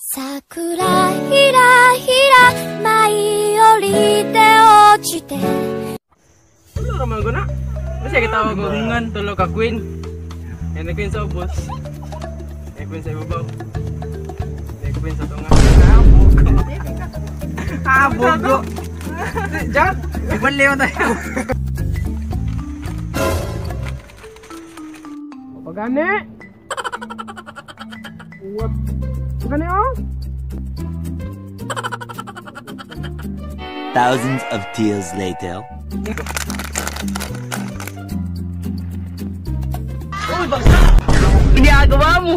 桜ひらひら舞い降りて落ちて Ano naman ko na? Kasi kita ako gungan, tulog ka queen. Yan na queen sa ubos. Yan queen sa ibabaw. Yan queen sa tunga. Bugo! Diyan! Ibaliw tayo! Pagani! What? Pagani oh! Thousands of tears later. Uy, baksa! Ginagawa mo!